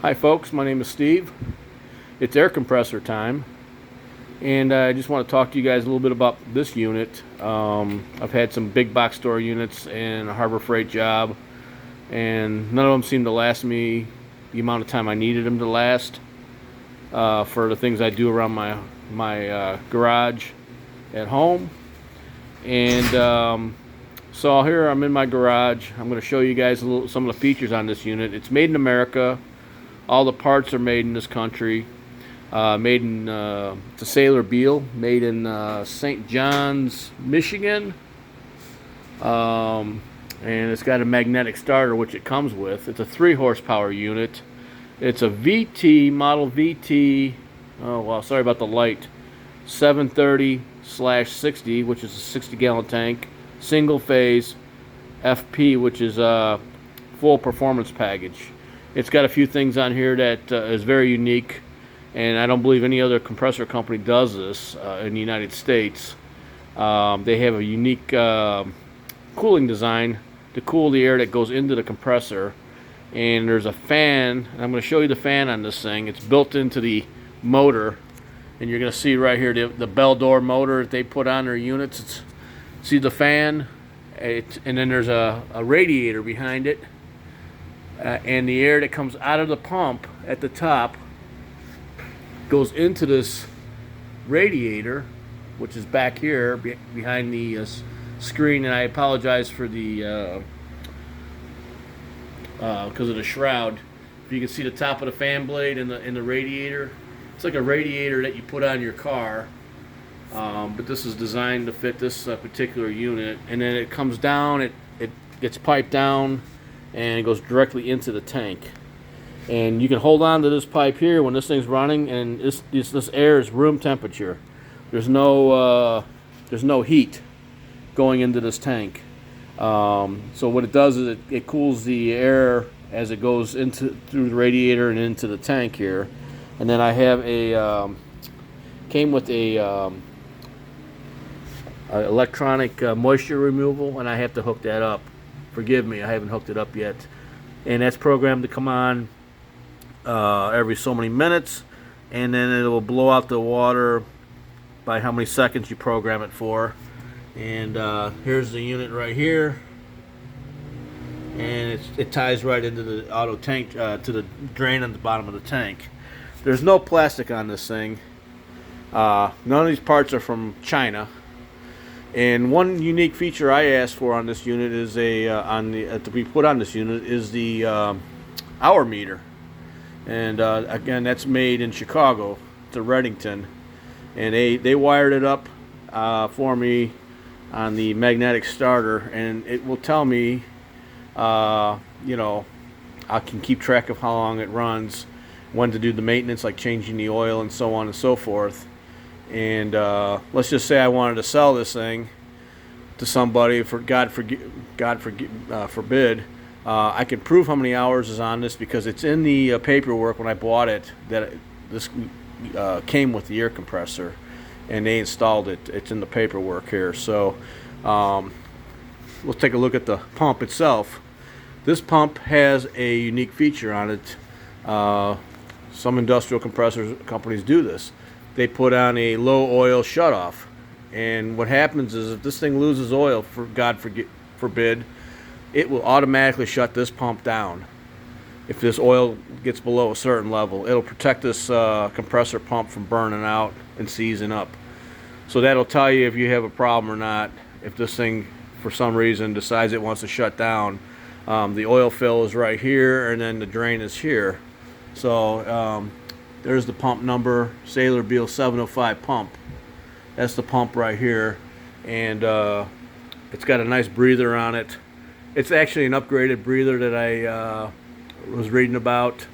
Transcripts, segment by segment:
Hi folks, my name is Steve. It's air compressor time, and I just want to talk to you guys a little bit about this unit. I've had some big box store units and a Harbor Freight job, and none of them seem to last me the amount of time I needed them to last for the things I do around my garage at home. And so here I'm in my garage. I'm going to show you guys some of the features on this unit. It's made in America. All the parts are made in this country. Made in it's a Saylor-beall, made in St. John's, Michigan. And it's got a magnetic starter, which it comes with. It's a 3 horsepower unit. It's a VT, model VT. Oh, well, sorry about the light. 730/60, which is a 60-gallon tank. Single phase FP, which is a full performance package. It's got a few things on here that is very unique, and I don't believe any other compressor company does this in the United States. They have a unique cooling design to cool the air that goes into the compressor, and there's a fan, and I'm going to show you the fan on this thing. It's built into the motor, and you're going to see right here the bell door motor that they put on their units. See the fan, and then there's a radiator behind it. And the air that comes out of the pump at the top goes into this radiator, which is back here behind the screen. And I apologize for the because of the shroud. If you can see the top of the fan blade and the radiator, it's like a radiator that you put on your car. But this is designed to fit this particular unit. And then it comes down. It gets piped down, and it goes directly into the tank. And you can hold on to this pipe here when this thing's running, and this air is room temperature. There's no heat going into this tank. So what it does is it cools the air as it goes through the radiator and into the tank here. And then I have came with a electronic moisture removal, and I have to hook that up. Forgive me, I haven't hooked it up yet. And that's programmed to come on every so many minutes, and then it will blow out the water by how many seconds you program it for. And here's the unit right here, and it ties right into the auto tank, to the drain on the bottom of the tank. There's no plastic on this thing. None of these parts are from China. And one unique feature I asked for on this unit is to be put on this unit is the hour meter. And again, that's made in Chicago. It's a Reddington, and they wired it up for me on the magnetic starter, and it will tell me, I can keep track of how long it runs, when to do the maintenance, like changing the oil and so on and so forth. And let's just say I wanted to sell this thing to somebody, for God forbid, I can prove how many hours is on this, because it's in the paperwork when I bought it that this came with the air compressor, and they installed it. It's in the paperwork here. So let's take a look at the pump itself. This pump has a unique feature on it. Some industrial compressor companies do this. They put on a low oil shutoff, and what happens is if this thing loses oil, for God forbid, it will automatically shut this pump down. If this oil gets below a certain level, it'll protect this compressor pump from burning out and seizing up. So that'll tell you if you have a problem or not. If this thing for some reason decides it wants to shut down, the oil fill is right here, and then the drain is here. So there's the pump number, Saylor-beall 705 pump. That's the pump right here, and it's got a nice breather on it. It's actually an upgraded breather that I was reading about,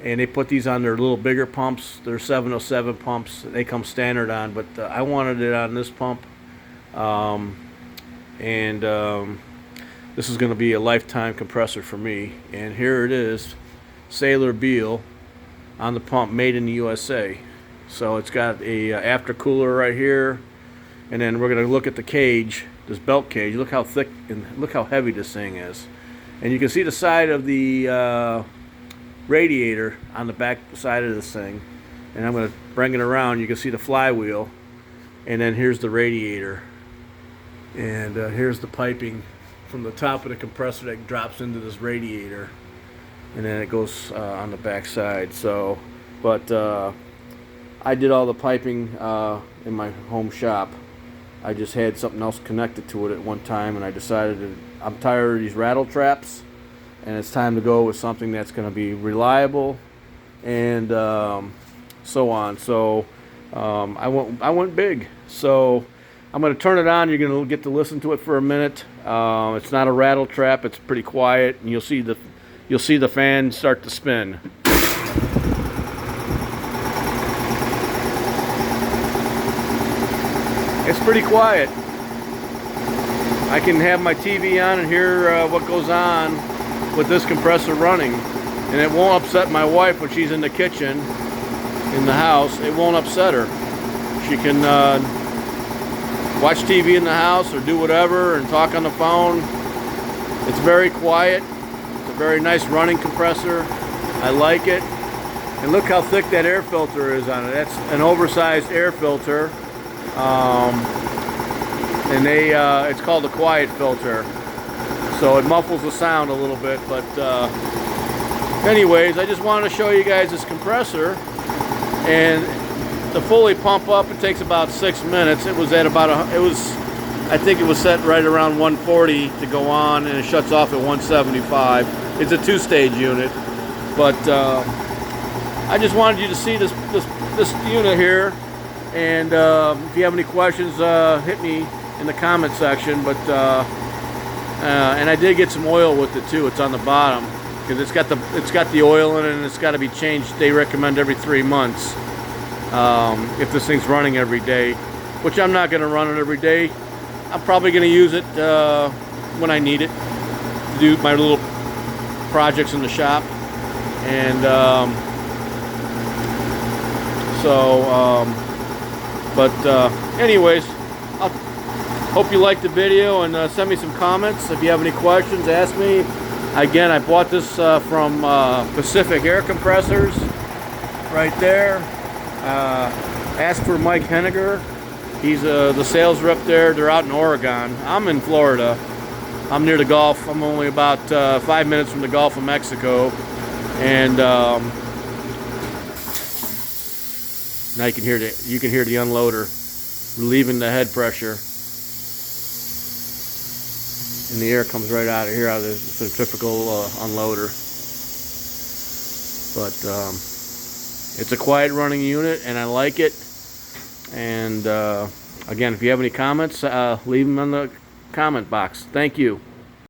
and they put these on their little bigger pumps. They're 707 pumps. They come standard on, but I wanted it on this pump, and this is going to be a lifetime compressor for me. And here it is, Saylor-beall on the pump, made in the USA. So it's got a aftercooler right here, and then we're going to look at the cage, this belt cage. Look how thick and look how heavy this thing is, and you can see the side of the radiator on the back side of this thing, and I'm going to bring it around. You can see the flywheel, and then here's the radiator, and here's the piping from the top of the compressor that drops into this radiator, and then it goes on the back side. So, but I did all the piping in my home shop. I just had something else connected to it at one time, and I decided I'm tired of these rattle traps, and it's time to go with something that's going to be reliable and so on. So I went big. So I'm going to turn it on. You're going to get to listen to it for a minute. It's not a rattle trap. It's pretty quiet, and you'll see the fan start to spin. It's pretty quiet. I can have my TV on and hear what goes on with this compressor running, and it won't upset my wife when she's in the kitchen, in the house. It won't upset her. She can watch TV in the house or do whatever and talk on the phone. It's very quiet. It's a very nice running compressor. I like it. And look how thick that air filter is on it. That's an oversized air filter. And it's called a quiet filter, so it muffles the sound a little bit. But anyways, I just wanted to show you guys this compressor, and to fully pump up it takes about 6 minutes. It was at about I think it was set right around 140 to go on, and it shuts off at 175. It's a 2-stage unit, but I just wanted you to see this unit here. And if you have any questions, hit me in the comment section. But and I did get some oil with it too. It's on the bottom because it's got the oil in it, and it's got to be changed. They recommend every 3 months if this thing's running every day, which I'm not going to run it every day. I'm probably going to use it when I need it to do my little projects in the shop. And anyways, I hope you liked the video, and send me some comments. If you have any questions, ask me. Again, I bought this from Pacific Air Compressors right there. Ask for Mike Henniger. He's the sales rep there. They're out in Oregon. I'm in Florida. I'm near the Gulf. I'm only about 5 minutes from the Gulf of Mexico. And now you can hear the unloader relieving the head pressure, and the air comes right out of here, out of the centrifugal unloader. But it's a quiet running unit, and I like it. And again, if you have any comments, leave them in the comment box. Thank you.